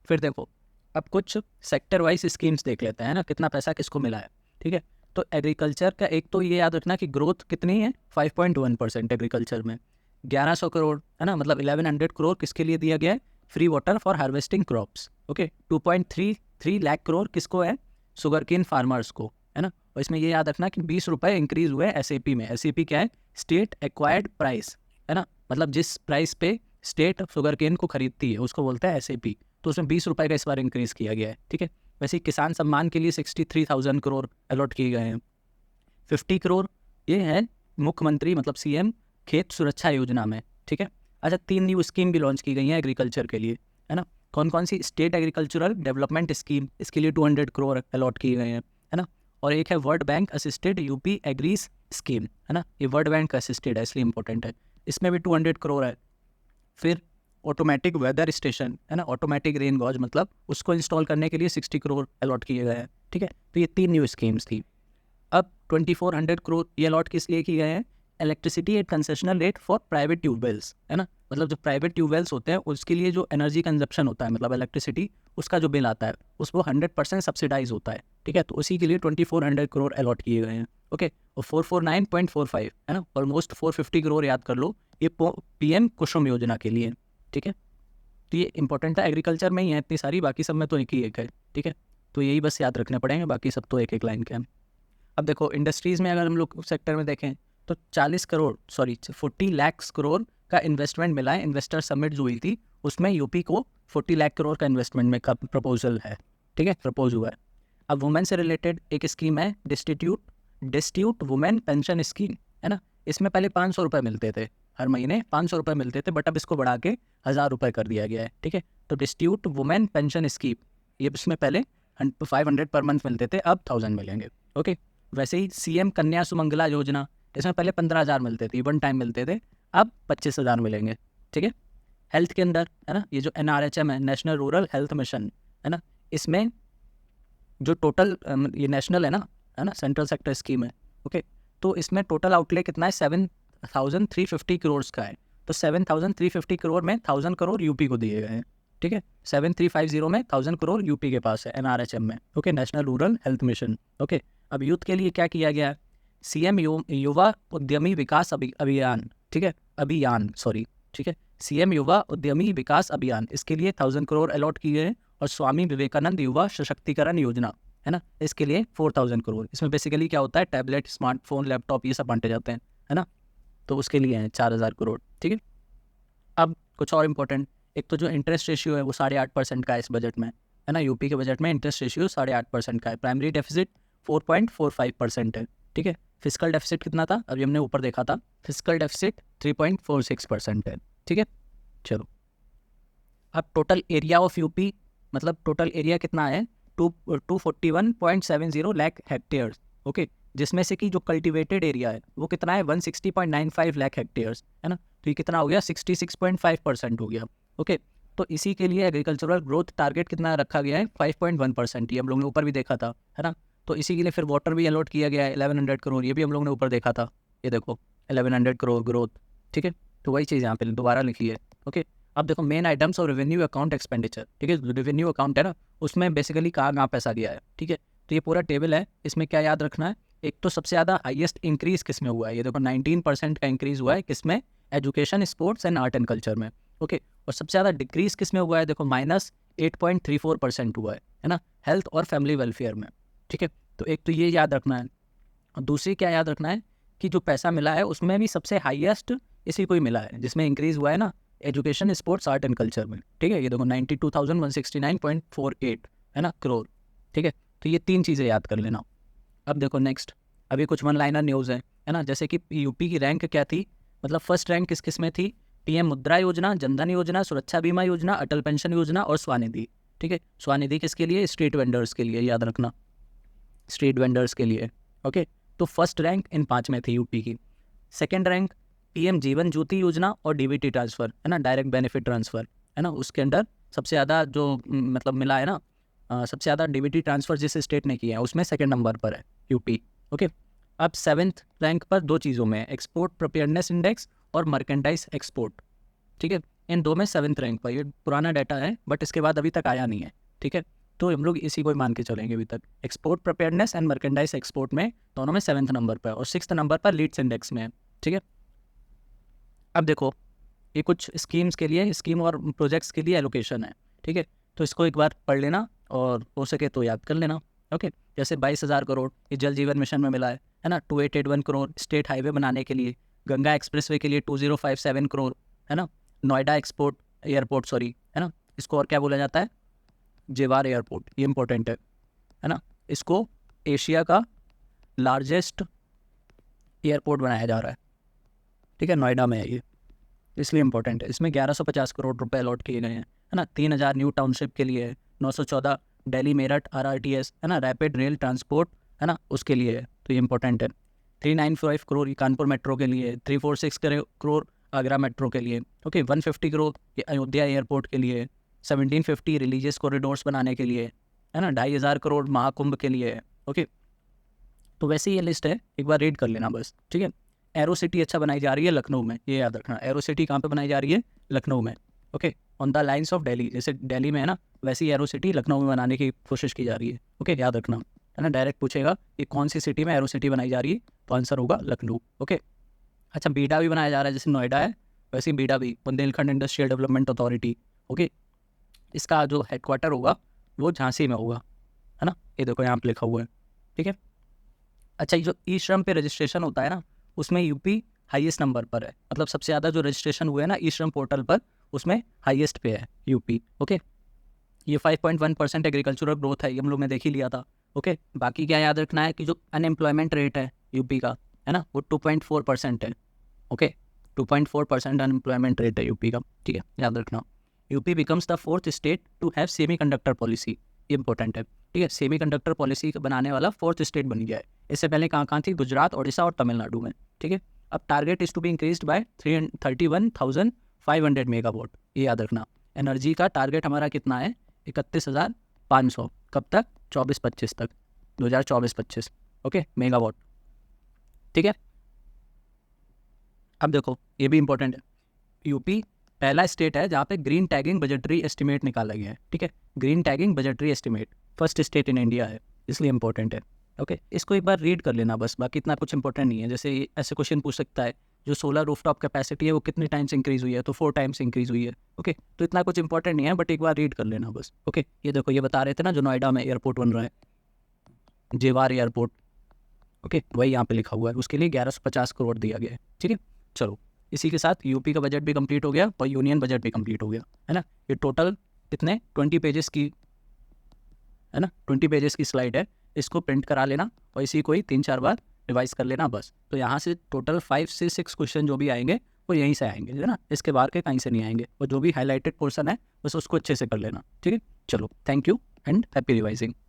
फिर देखो अब कुछ सेक्टर वाइज स्कीम्स देख लेते हैं ना, कितना पैसा किसको मिला है, ठीक है। तो एग्रीकल्चर का एक तो ये याद रखना कि ग्रोथ कितनी है, 5.1% एग्रीकल्चर में, 1100 करोड़ है ना, मतलब 1100 करोड़ किसके लिए दिया गया है, free water for harvesting crops. Okay, 2.33 lakh crore किसको है, शुगर केन फार्मर्स को, है ना। और इसमें ये याद रखना कि 20 रुपये इंक्रीज़ हुए एसएपी में, एसएपी क्या है, स्टेट एक्वायर्ड प्राइस, है ना, मतलब जिस प्राइस पे स्टेट शुगर केन को खरीदती है उसको बोलते हैं एसएपी, तो उसमें 20 रुपये का इस बार इंक्रीज़ किया गया है, ठीक है। वैसे ही किसान सम्मान के लिए 63,000 करोड़ अलॉट किए गए हैं, 50 करोड़ ये है मुख्यमंत्री मतलब सीएम खेत सुरक्षा योजना में, ठीक है। अच्छा, 3 न्यू स्कीम भी लॉन्च की गई हैं एग्रीकल्चर के लिए, है ना। कौन कौन सी, स्टेट एग्रीकल्चरल डेवलपमेंट स्कीम, इसके लिए 200 करोड़ अलॉट किए गए हैं, है ना। और एक है world bank assisted UP agrees scheme, है ना, ये वर्ल्ड बैंक असिस्टेड है इसलिए इंपॉर्टेंट है, इसमें भी 200 करोड़ है। फिर ऑटोमेटिक वेदर स्टेशन, है ना, ऑटोमेटिक रेन गॉज, मतलब उसको इंस्टॉल करने के लिए 60 करोड़ अलॉट किए गए हैं, ठीक है। तो ये 3 न्यू स्कीम्स थी। अब 2400 करोड़ ये अलॉट किस लिए किए गए हैं, electricity at concessional rate for private tube wells, है ना, मतलब जो प्राइवेट ट्यूबवेल्स होते हैं उसके लिए जो एनर्जी कंजप्शन होता है, मतलब इलेक्ट्रिसिटी, उसका जो बिल आता है उसको 100% सब्सिडाइज होता है, ठीक है। तो उसी के लिए 2400 करोड़ अलॉट किए गए हैं, ओके। और 449.45, है ना, ऑलमोस्ट 450 करोड़ याद कर लो, ये PM कुसुम योजना के लिए, ठीक है। तो ये इंपॉर्टेंट है, एग्रीकल्चर में ही है इतनी सारी, बाकी सब में तो एक ही एक है, ठीक है। तो यही बस याद रखने पड़ेंगे, बाकी सब तो एक एक लाइन के हैं। अब देखो इंडस्ट्रीज़ में अगर हम लोग सेक्टर में देखें तो 40 लाख करोड़ का इन्वेस्टमेंट मिला है। इन्वेस्टर समिट जो हुई थी उसमें यूपी को 40 लाख करोड़ का इन्वेस्टमेंट में का प्रपोजल है, ठीक है, प्रपोज हुआ है। अब वुमेन से रिलेटेड एक स्कीम है डिस्ट्यूट वुमेन पेंशन स्कीम, है ना। इसमें पहले 500 रुपये मिलते थे, हर महीने 500 रुपये मिलते थे, बट अब इसको बढ़ा के 1000 रुपये कर दिया गया है, ठीक है। तो डिस्ट्यूट वुमेन पेंशन स्कीम, ये इसमें पहले 500 पर मंथ मिलते थे, अब 1000 मिलेंगे, ओके। वैसे ही CM कन्या सुमंगला योजना, इसमें पहले 15,000 मिलते थे, 1 टाइम मिलते थे, अब 25,000 मिलेंगे, ठीक है। हेल्थ के अंदर, है ना, ये जो NRHM है, नेशनल रूरल हेल्थ मिशन, है ना, इसमें जो टोटल ये नेशनल है ना, सेंट्रल सेक्टर स्कीम है, ओके। तो इसमें टोटल आउटले कितना है, 7,350 करोड़ का है। तो 7,350 करोड़ में 1000 करोड़ यूपी को दिए गए हैं, ठीक है। 7350 में 1000 करोड़ यूपी के पास है NRHM में, okay, national rural health mission, okay. अब यूथ के लिए क्या किया गया है, CM युवा उद्यमी विकास अभियान, ठीक है, ठीक है, CM युवा उद्यमी विकास अभियान, इसके लिए 1000 करोड़ अलॉट किए हैं। और स्वामी विवेकानंद युवा सशक्तिकरण योजना, है ना, इसके लिए 4000 करोड़। इसमें बेसिकली क्या होता है, टैबलेट, स्मार्टफोन, लैपटॉप, ये सब बांटे जाते हैं, है ना, तो उसके लिए हैं 4000 करोड़, ठीक है। अब कुछ और इम्पोर्टेंट, एक तो जो इंटरेस्ट रेशियो है वो 8.5% का है इस बजट में, है ना, यूपी के बजट में इंटरेस्ट रेशियो 8.5% का है। प्राइमरी डेफिसिट 4.45% है, ठीक है। फिजिकल डेफिसिट कितना था, अभी हमने ऊपर देखा था, फिजिकल डेफिसिट 3.46% है, ठीक है। चलो, अब टोटल एरिया ऑफ यूपी, मतलब टोटल एरिया कितना है, 241.70 लाख हेक्टेयर्स, ओके। जिसमें से कि जो कल्टिवेटेड एरिया है वो कितना है, 160.95 लाख हेक्टेयर्स, है ना। तो ये कितना हो गया, 66.5% हो गया, ओके। तो इसी के लिए एग्रीकल्चरल ग्रोथ टारगेट कितना रखा गया है, 5.1%, ये हम लोग ने ऊपर भी देखा था, है ना। तो इसी के लिए फिर वाटर भी अलॉट किया गया है 1100 करोड़, ये भी हम लोग ने ऊपर देखा था, ये देखो 1100 करोड़ ग्रोथ, ठीक है। तो वही चीज़ यहाँ पे दोबारा लिखी है, ओके। अब देखो मेन आइटम्स और रेवेन्यू अकाउंट एक्सपेंडिचर, ठीक है, रेवेन्यू अकाउंट है ना, उसमें बेसिकली कहाँ पैसा गया है, ठीक है। तो ये पूरा टेबल है, इसमें क्या याद रखना है, एक तो सबसे ज़्यादा हाईएस्ट इंक्रीज किस में हुआ है, ये देखो 19% का इंक्रीज हुआ है, किसमें, education, sports and art and culture में, ओके। और सबसे ज़्यादा डिक्रीज किस में हुआ है, देखो -8.34% हुआ है ना, हेल्थ और फैमिली वेलफेयर में, ठीक है। तो एक तो ये याद रखना है। और दूसरी क्या याद रखना है कि जो पैसा मिला है उसमें भी सबसे हाईएस्ट इसी को ही मिला है, जिसमें इंक्रीज हुआ है ना, education, sports, art and culture में, ठीक है। ये देखो 92,169.48, है ना, करोड़, ठीक है। तो ये 3 चीज़ें याद कर लेना। अब देखो नेक्स्ट, अभी कुछ वन लाइनर न्यूज़ है ना, जैसे कि यूपी की रैंक क्या थी, मतलब फर्स्ट रैंक किस किस में थी, PM मुद्रा योजना, जनधन योजना, सुरक्षा बीमा योजना, अटल पेंशन योजना और स्वनिधि, ठीक है। स्वनिधि किसके लिए, स्ट्रीट वेंडर्स के लिए, याद रखना, स्ट्रीट वेंडर्स के लिए, ओके। तो फर्स्ट रैंक इन 5 में थी यूपी की। Second rank PM Jeevan Jyoti योजना और DBT ट्रांसफ़र, है ना, डायरेक्ट बेनिफिट ट्रांसफ़र, है ना, उसके अंडर सबसे ज़्यादा जो मतलब मिला है ना, सबसे ज़्यादा DBT ट्रांसफ़र जिस स्टेट ने किया है उसमें सेकंड नंबर पर है यूपी, ओके। अब 7th रैंक पर 2 चीज़ों में, एक्सपोर्ट प्रिपेयरनेस इंडेक्स और मर्केंटाइज एक्सपोर्ट, ठीक है। इन 2 में 7th रैंक पर, ये पुराना डाटा है बट इसके बाद अभी तक आया नहीं है, ठीक है। तो हम लोग इसी को ही मान के चलेंगे अभी तक, export preparedness and merchandise export में दोनों में 7th नंबर पर और 6th नंबर पर लीड्स इंडेक्स में है, ठीक है। अब देखो ये कुछ स्कीम्स के लिए, स्कीम और प्रोजेक्ट्स के लिए एलोकेशन है, ठीक है। तो इसको एक बार पढ़ लेना और हो सके तो याद कर लेना, ओके। जैसे 22,000 करोड़ ये जल जीवन मिशन में मिला है ना, 2881 करोड़ स्टेट हाईवे बनाने के लिए, गंगा एक्सप्रेसवे के लिए 2057 करोड़, है ना, नोएडा एक्सपोर्ट एयरपोर्ट, सॉरी, है ना, इसको और क्या बोला जाता है, जेवार एयरपोर्ट, ये इंपॉर्टेंट है ना, इसको एशिया का लार्जेस्ट एयरपोर्ट बनाया जा रहा है, ठीक है, नोएडा में है ये, इसलिए इंपॉर्टेंट है। इसमें 1150 करोड़ रुपए अलॉट किए गए हैं, है ना। 3000 न्यू टाउनशिप के लिए है, 914 दिल्ली मेरठ RRTS, है ना, रैपिड रेल ट्रांसपोर्ट, है ना, उसके लिए है, तो ये इंपॉर्टेंट है। 395 करोड़ ये कानपुर मेट्रो के लिए, 346 करोड़ आगरा मेट्रो के लिए, ओके। 150 करोड़ ये अयोध्या एयरपोर्ट के लिए, 1750 रिलीजियस कॉरिडोर्स बनाने के लिए, है ना, 2500 करोड़ महाकुंभ के लिए है, ओके। तो वैसे ये लिस्ट है, एक बार रीड कर लेना बस, ठीक है। एरो सिटी अच्छा बनाई जा रही है लखनऊ में, ये याद रखना। एरो सिटी कहाँ पे बनाई जा रही है? लखनऊ में। Okay, on the lines of Delhi, जैसे दिल्ली में है ना, वैसी एरो सिटी लखनऊ में बनाने की कोशिश की जा रही है। ओके, याद रखना, है ना। डायरेक्ट पूछेगा कि कौन सी सिटी में एरो सिटी बनाई जा रही है, तो आंसर होगा लखनऊ। ओके, अच्छा बीडा भी बनाया जा रहा है, जैसे नोएडा है वैसे ही बीडा भी, Bundelkhand industrial development authority. Okay, इसका जो हेडक्वार्टर होगा वो झांसी में होगा, है ना। ये देखो यहाँ पे लिखा हुआ है, ठीक है। अच्छा, ये जो ई श्रम पे रजिस्ट्रेशन होता है ना, उसमें यूपी हाईएस्ट नंबर पर है, मतलब सबसे ज़्यादा जो रजिस्ट्रेशन हुए हैं ना ई श्रम पोर्टल पर, उसमें हाईएस्ट पे है यूपी। ओके, ये 5.1% एग्रीकल्चरल ग्रोथ है, ये हम लोग ने देख ही लिया था। ओके, बाकी क्या याद रखना है कि जो अनएम्प्लॉयमेंट रेट है यूपी का, है ना, वो 2.4% है। ओके, 2.4% अनएम्प्लॉयमेंट रेट है यूपी का, ठीक है, याद रखना। UP becomes the 4th state to have semiconductor policy, ये इंपॉर्टेंट है, ठीक है। सेमी कंडक्टर पॉलिसी बनाने वाला 4th स्टेट बन गया है। इससे पहले कहाँ थी? गुजरात, उड़ीसा और तमिलनाडु में, ठीक है। अब target is to be increased by 31,500 megawatt, ये याद रखना। एनर्जी का टारगेट हमारा कितना है? 31,500। कब तक? 24-25 तक, 2024-25। ओके, मेगावाट, ठीक है। अब देखो ये भी इंपॉर्टेंट है, यूपी पहला स्टेट है जहाँ पे ग्रीन टैगिंग बजटरी एस्टिमेट निकाला गया है, ठीक है। Green tagging budgetary estimate first state in India है, इसलिए इंपॉर्टेंट है। ओके, इसको एक बार रीड कर लेना बस, बाकी इतना कुछ इंपॉर्टेंट नहीं है। जैसे ऐसे क्वेश्चन पूछ सकता है, जो सोलर रूफटॉप कैपेसिटी है वो कितने टाइम्स इंक्रीज हुई है? तो 4 टाइम्स इंक्रीज हुई है। ओके, तो इतना कुछ इंपॉर्टेंट नहीं है, बट एक बार रीड कर लेना बस। ओके, ये देखो ये बता रहे थे ना, जो नोएडा में एयरपोर्ट बन रहा है, जेवार एयरपोर्ट, ओके, वही यहाँ पे लिखा हुआ है, उसके लिए 1150 करोड़ दिया गया है, ठीक है। चलो, इसी के साथ यूपी का बजट भी कंप्लीट हो गया और यूनियन बजट भी कंप्लीट हो गया, है ना। ये टोटल कितने 20 पेजेस की, है ना, 20 पेजेस की स्लाइड है। इसको प्रिंट करा लेना और इसी को ही 3-4 बार रिवाइज कर लेना बस। तो यहाँ से टोटल 5 से 6 क्वेश्चन जो भी आएंगे वो यहीं से आएंगे, है ना, इसके बाहर के कहीं से नहीं आएंगे। और जो भी हाईलाइटेड पोर्सन है बस उसको अच्छे से कर लेना, ठीक है। चलो, thank you and happy revising.